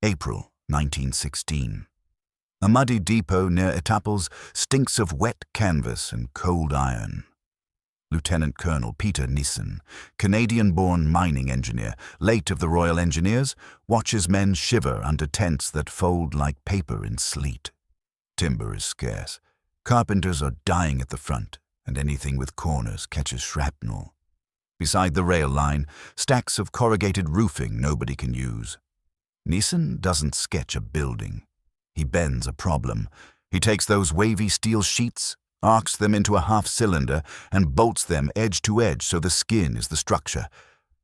April 1916. A muddy depot near Etaples stinks of wet canvas and cold iron. Lieutenant Colonel Peter Nissen, Canadian-born mining engineer, late of the Royal Engineers, watches men shiver under tents that fold like paper in sleet. Timber is scarce. Carpenters are dying at the front, and anything with corners catches shrapnel. Beside the rail line, stacks of corrugated roofing nobody can use. Nissen doesn't sketch a building. He bends a problem. He takes those wavy steel sheets, arcs them into a half-cylinder, and bolts them edge to edge so the skin is the structure.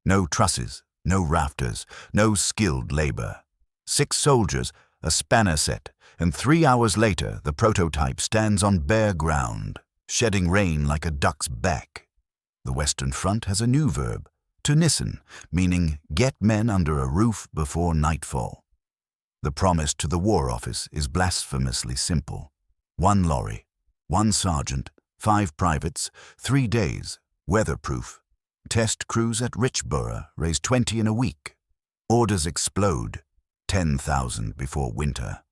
No trusses, no rafters, no skilled labor. 6 soldiers, a spanner set, and 3 hours later the prototype stands on bare ground, shedding rain like a duck's back. The Western Front has a new verb, to nissen, meaning get men under a roof before nightfall. The promise to the War Office is blasphemously simple. 1 lorry, 1 sergeant, 5 privates, 3 days, weatherproof. Test crews at Richborough raise 20 in a week. Orders explode, 10,000 before winter.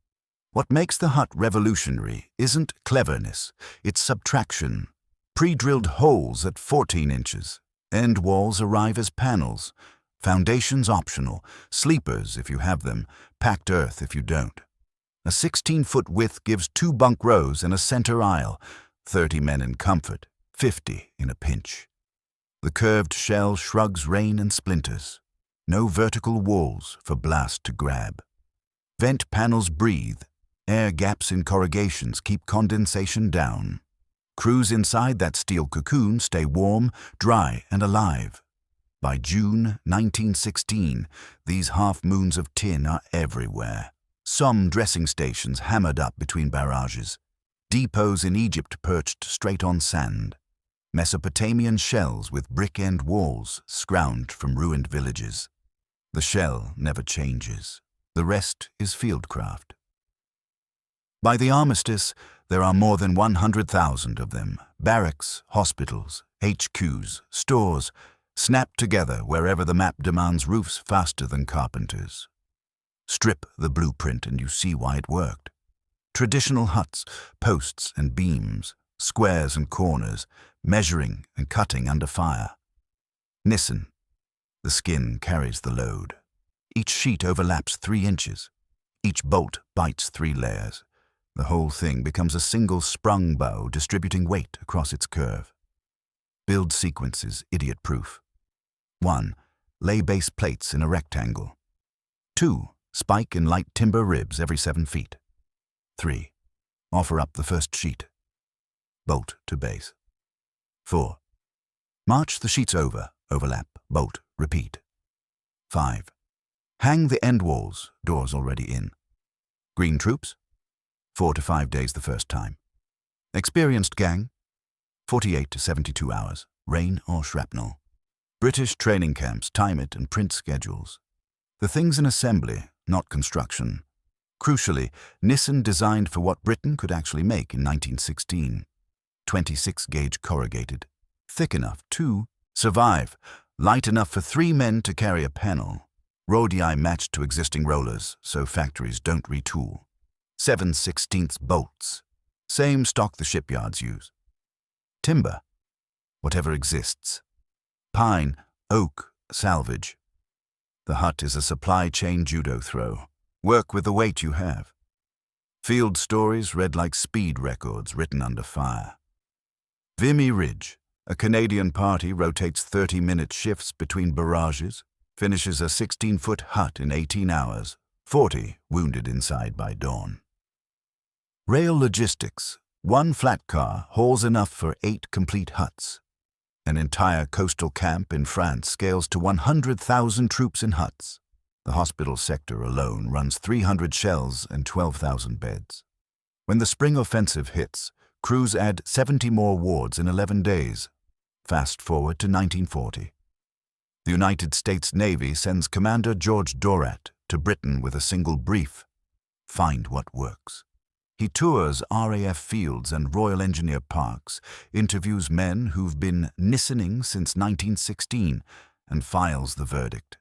What makes the hut revolutionary isn't cleverness, it's subtraction. Pre-drilled holes at 14 inches. End walls arrive as panels. Foundations optional. Sleepers if you have them. Packed earth if you don't. A 16-foot width gives 2 bunk rows and a center aisle. 30 men in comfort, 50 in a pinch. The curved shell shrugs rain and splinters. No vertical walls for blast to grab. Vent panels breathe. Air gaps in corrugations keep condensation down. Crews inside that steel cocoon stay warm, dry, and alive. By June 1916, these half-moons of tin are everywhere. Some dressing stations hammered up between barrages. Depots in Egypt perched straight on sand. Mesopotamian shells with brick-end walls scrounged from ruined villages. The shell never changes. The rest is fieldcraft. By the armistice, there are more than 100,000 of them. Barracks, hospitals, HQs, stores, snapped together wherever the map demands roofs faster than carpenters. Strip the blueprint and you see why it worked. Traditional huts, posts and beams, squares and corners, measuring and cutting under fire. Nissen. The skin carries the load. Each sheet overlaps 3 inches. Each bolt bites 3 layers. The whole thing becomes a single sprung bow distributing weight across its curve. Build sequences idiot-proof. 1. Lay base plates in a rectangle. 2. Spike in light timber ribs every 7 feet. 3. Offer up the first sheet. Bolt to base. 4. March the sheets over, overlap, bolt, repeat. 5. Hang the end walls, doors already in. Green troops? 4 to 5 days the first time. Experienced gang? 48 to 72 hours, rain or shrapnel. British training camps time it and print schedules. The thing's an assembly, not construction. Crucially, Nissen designed for what Britain could actually make in 1916. 26-gauge corrugated. Thick enough, too. Survive. Light enough for 3 men to carry a panel. WWII matched to existing rollers, so factories don't retool. 7/16 bolts. Same stock the shipyards use. Timber. Whatever exists. Pine, oak, salvage. The hut is a supply chain judo throw. Work with the weight you have. Field stories read like speed records written under fire. Vimy Ridge. A Canadian party rotates 30-minute shifts between barrages, finishes a 16-foot hut in 18 hours, 40 wounded inside by dawn. Rail logistics. 1 flat car hauls enough for 8 complete huts. An entire coastal camp in France scales to 100,000 troops in huts. The hospital sector alone runs 300 shells and 12,000 beds. When the spring offensive hits, crews add 70 more wards in 11 days. Fast forward to 1940. The United States Navy sends Commander George Dorat to Britain with a single brief: find what works. He tours RAF fields and Royal Engineer parks, interviews men who've been nissening since 1916, and files the verdict.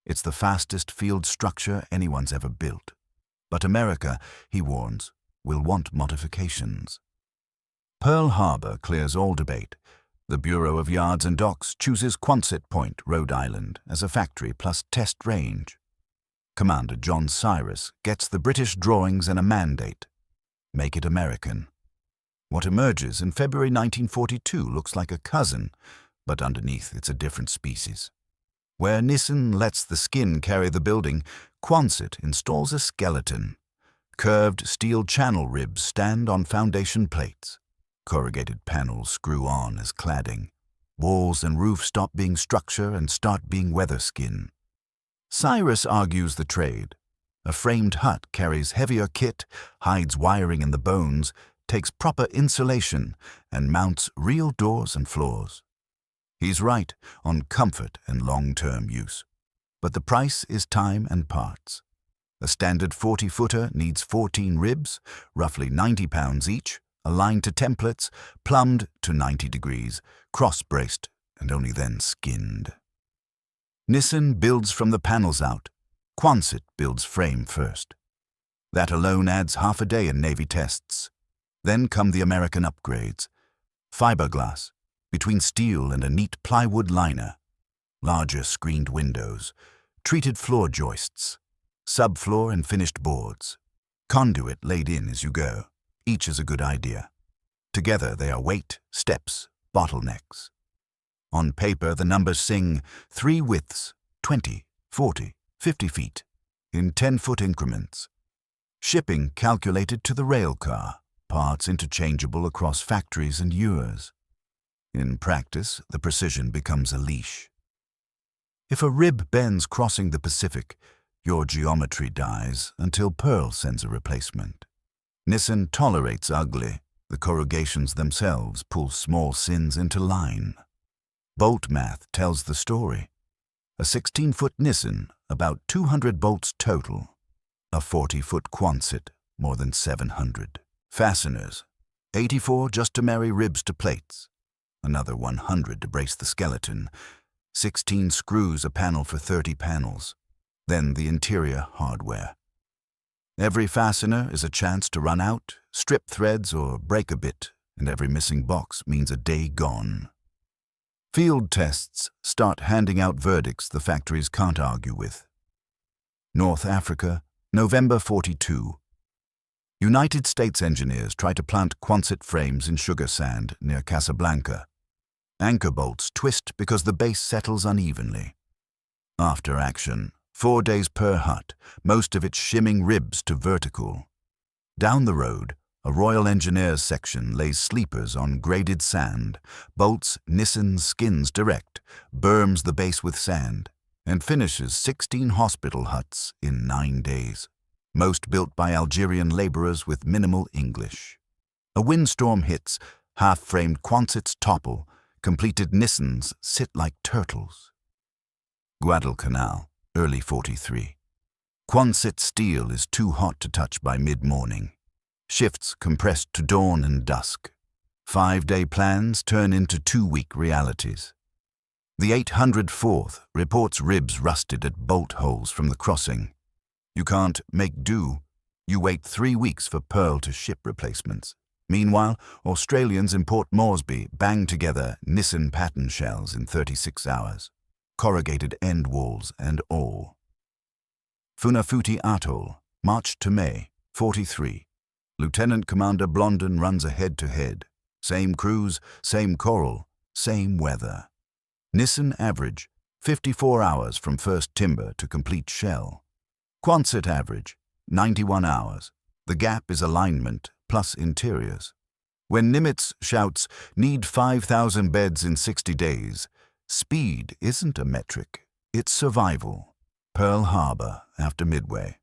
It's the fastest field structure anyone's ever built. But America, he warns, will want modifications. Pearl Harbor clears all debate. The Bureau of Yards and Docks chooses Quonset Point, Rhode Island, as a factory plus test range. Commander John Cyrus gets the British drawings and a mandate. Make it American. What emerges in February 1942 looks like a cousin, but underneath it's a different species. Where Nissen lets the skin carry the building, Quonset installs a skeleton. Curved steel channel ribs stand on foundation plates. Corrugated panels screw on as cladding. Walls and roof stop being structure and start being weather skin. Cyrus argues the trade. A framed hut carries heavier kit, hides wiring in the bones, takes proper insulation, and mounts real doors and floors. He's right on comfort and long-term use. But the price is time and parts. A standard 40-footer needs 14 ribs, roughly 90 pounds each, aligned to templates, plumbed to 90 degrees, cross-braced, and only then skinned. Nissen builds from the panels out. Quonset builds frame first. That alone adds half a day in Navy tests. Then come the American upgrades. Fiberglass, between steel and a neat plywood liner. Larger screened windows. Treated floor joists. Subfloor and finished boards. Conduit laid in as you go. Each is a good idea. Together they are weight, steps, bottlenecks. On paper the numbers sing 3 widths, 20, 40, 50 feet, in 10-foot increments. Shipping calculated to the rail car, parts interchangeable across factories and ewers. In practice, the precision becomes a leash. If a rib bends crossing the Pacific, your geometry dies until Pearl sends a replacement. Nissen tolerates ugly. The corrugations themselves pull small sins into line. Bolt math tells the story. A 16-foot Nissen, about 200 bolts total. A 40-foot Quonset, more than 700. Fasteners, 84 just to marry ribs to plates. Another 100 to brace the skeleton. 16 screws a panel for 30 panels. Then the interior hardware. Every fastener is a chance to run out, strip threads, or break a bit, and every missing box means a day gone. Field tests start handing out verdicts the factories can't argue with. North Africa, November 42. United States engineers try to plant Quonset frames in sugar sand near Casablanca. Anchor bolts twist because the base settles unevenly. After action, 4 days per hut, most of it shimming ribs to vertical. Down the road, a Royal Engineers section lays sleepers on graded sand, bolts Nissen skins direct, berms the base with sand, and finishes 16 hospital huts in 9 days, most built by Algerian laborers with minimal English. A windstorm hits, half-framed Quonsets topple, completed Nissens sit like turtles. Guadalcanal, early 43. Quonset steel is too hot to touch by mid-morning. Shifts compressed to dawn and dusk. 5-day plans turn into 2-week realities. The 804th reports ribs rusted at bolt holes from the crossing. You can't make do. You wait 3 weeks for Pearl to ship replacements. Meanwhile, Australians in Port Moresby bang together Nissen pattern shells in 36 hours. Corrugated end walls and all. Funafuti Atoll, March to May, 43. Lieutenant Commander Blondin runs a head-to-head. Same crews, same coral, same weather. Nissen average, 54 hours from first timber to complete shell. Quonset average, 91 hours. The gap is alignment plus interiors. When Nimitz shouts, need 5,000 beds in 60 days, speed isn't a metric, it's survival. Pearl Harbor after Midway.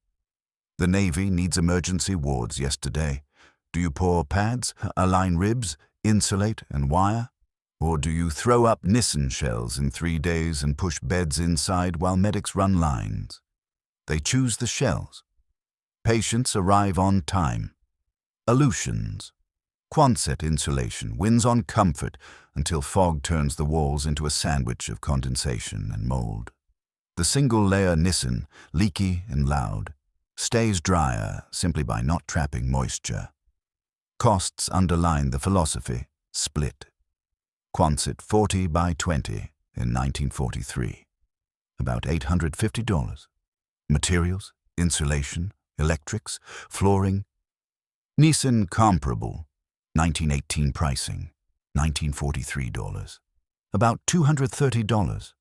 The Navy needs emergency wards yesterday. Do you pour pads, align ribs, insulate and wire? Or do you throw up Nissen shells in 3 days and push beds inside while medics run lines? They choose the shells. Patients arrive on time. Aleutians. Quonset insulation wins on comfort until fog turns the walls into a sandwich of condensation and mold. The single-layer Nissen, leaky and loud, stays drier simply by not trapping moisture. Costs underline the philosophy, split. Quonset 40 by 20 in 1943. About $850. Materials, insulation, electrics, flooring. Nissen comparable, 1918 pricing, $1943. About $230.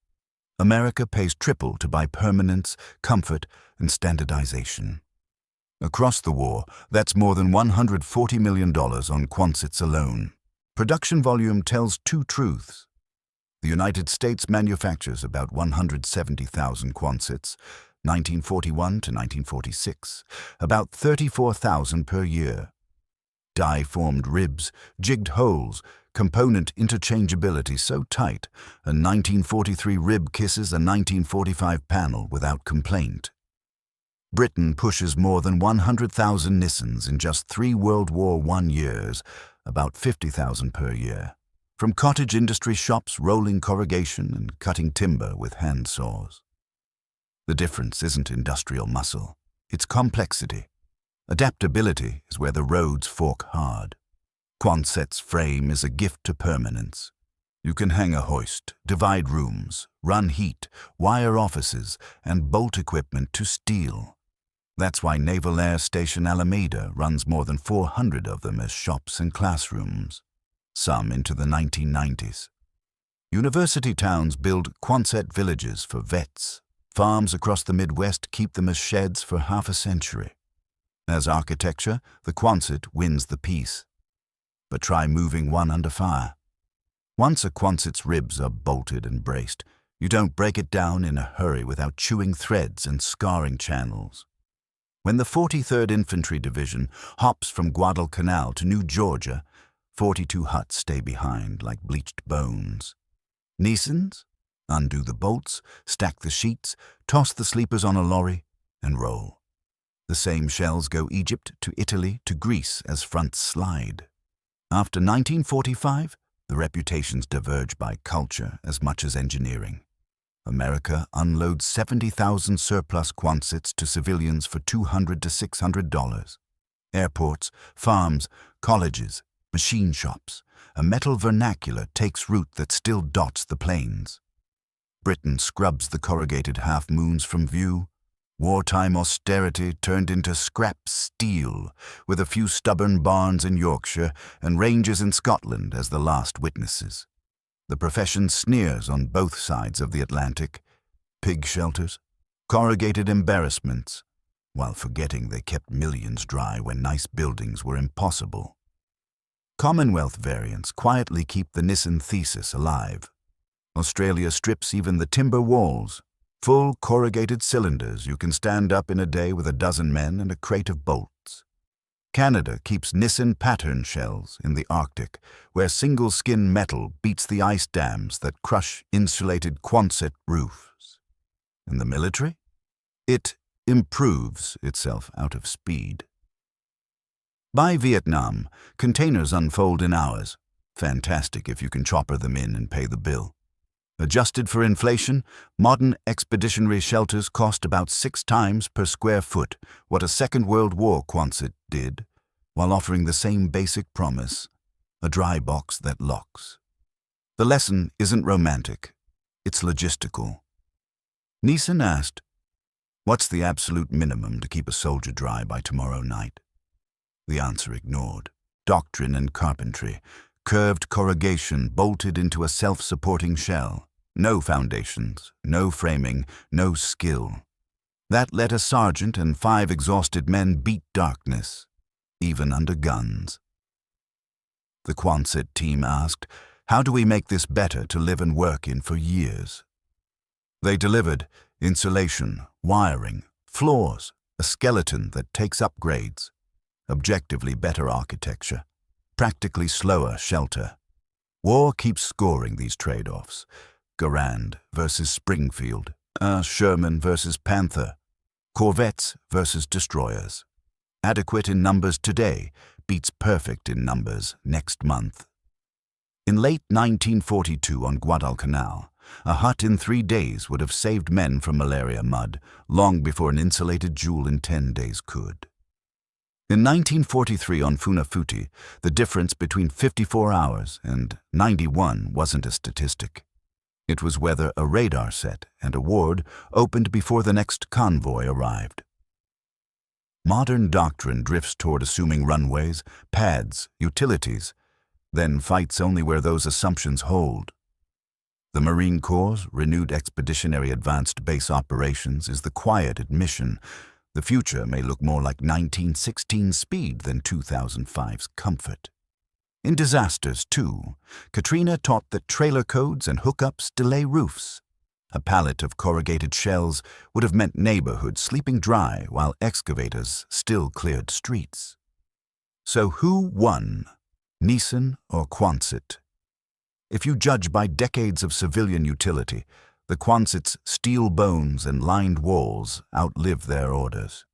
America pays triple to buy permanence, comfort, and standardization. Across the war, that's more than $140 million on Quonsets alone. Production volume tells two truths. The United States manufactures about 170,000 Quonsets, 1941 to 1946, about 34,000 per year. Die-formed ribs, jigged holes, component interchangeability so tight, a 1943 rib kisses a 1945 panel without complaint. Britain pushes more than 100,000 Nissens in just 3 World War I years, about 50,000 per year, from cottage industry shops rolling corrugation and cutting timber with hand saws. The difference isn't industrial muscle, it's complexity. Adaptability is where the roads fork hard. Quonset's frame is a gift to permanence. You can hang a hoist, divide rooms, run heat, wire offices, and bolt equipment to steel. That's why Naval Air Station Alameda runs more than 400 of them as shops and classrooms, some into the 1990s. University towns build Quonset villages for vets. Farms across the Midwest keep them as sheds for half a century. As architecture, the Quonset wins the peace. But try moving one under fire. Once a Quonset's ribs are bolted and braced, you don't break it down in a hurry without chewing threads and scarring channels. When the 43rd Infantry Division hops from Guadalcanal to New Georgia, 42 huts stay behind like bleached bones. Nissens? Undo the bolts, stack the sheets, toss the sleepers on a lorry, and roll. The same shells go Egypt to Italy to Greece as fronts slide. After 1945, the reputations diverge by culture as much as engineering. America unloads 70,000 surplus Quonsets to civilians for $200 to $600. Airports, farms, colleges, machine shops, a metal vernacular takes root that still dots the plains. Britain scrubs the corrugated half-moons from view. Wartime austerity turned into scrap steel, with a few stubborn barns in Yorkshire and ranges in Scotland as the last witnesses. The profession sneers on both sides of the Atlantic. Pig shelters, corrugated embarrassments, while forgetting they kept millions dry when nice buildings were impossible. Commonwealth variants quietly keep the Nissen thesis alive. Australia strips even the timber walls. Full corrugated cylinders you can stand up in a day with a dozen men and a crate of bolts. Canada keeps Nissen pattern shells in the Arctic, where single-skin metal beats the ice dams that crush insulated Quonset roofs. In the military, it improves itself out of speed. By Vietnam, containers unfold in hours. Fantastic if you can chopper them in and pay the bill. Adjusted for inflation, modern expeditionary shelters cost about 6 times per square foot what a Second World War Quonset did, while offering the same basic promise, a dry box that locks. The lesson isn't romantic, it's logistical. Nissen asked, "What's the absolute minimum to keep a soldier dry by tomorrow night?" The answer ignored. Doctrine and carpentry. Curved corrugation bolted into a self-supporting shell. No foundations, no framing, no skill. That let a sergeant and 5 exhausted men beat darkness, even under guns. The Quonset team asked, "How do we make this better to live and work in for years?" They delivered insulation, wiring, floors, a skeleton that takes upgrades, objectively better architecture, practically slower shelter. War keeps scoring these trade-offs. Garand versus Springfield, Sherman versus Panther, Corvettes versus destroyers. Adequate in numbers today beats perfect in numbers next month. In late 1942 on Guadalcanal, a hut in 3 days would have saved men from malaria mud long before an insulated jewel in 10 days could. In 1943 on Funafuti, the difference between 54 hours and 91 wasn't a statistic. It was whether a radar set and a ward opened before the next convoy arrived. Modern doctrine drifts toward assuming runways, pads, utilities, then fights only where those assumptions hold. The Marine Corps' renewed expeditionary advanced base operations is the quiet admission the future may look more like 1916 speed than 2005's comfort. In disasters, too, Katrina taught that trailer codes and hookups delay roofs. A pallet of corrugated shells would have meant neighborhoods sleeping dry while excavators still cleared streets. So who won, Nissen or Quonset? If you judge by decades of civilian utility, the Quonset's steel bones and lined walls outlive their orders.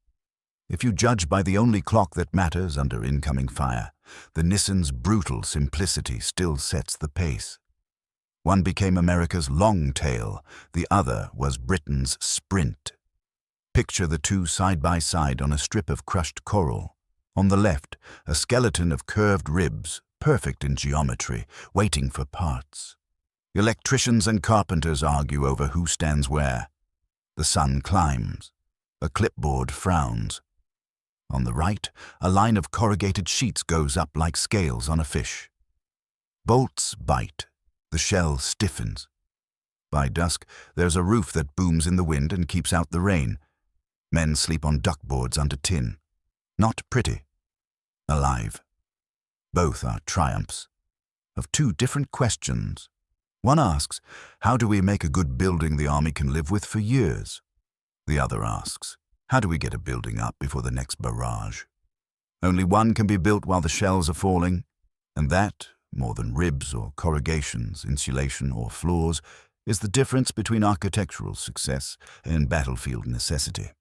If you judge by the only clock that matters under incoming fire, the Nissen's brutal simplicity still sets the pace. One became America's long tail, the other was Britain's sprint. Picture the two side by side on a strip of crushed coral. On the left, a skeleton of curved ribs, perfect in geometry, waiting for parts. Electricians and carpenters argue over who stands where. The sun climbs. A clipboard frowns. On the right, a line of corrugated sheets goes up like scales on a fish. Bolts bite. The shell stiffens. By dusk, there's a roof that booms in the wind and keeps out the rain. Men sleep on duckboards under tin. Not pretty. Alive. Both are triumphs. Of two different questions. One asks, how do we make a good building the army can live with for years? The other asks, how do we get a building up before the next barrage? Only one can be built while the shells are falling, and that, more than ribs or corrugations, insulation or floors, is the difference between architectural success and battlefield necessity.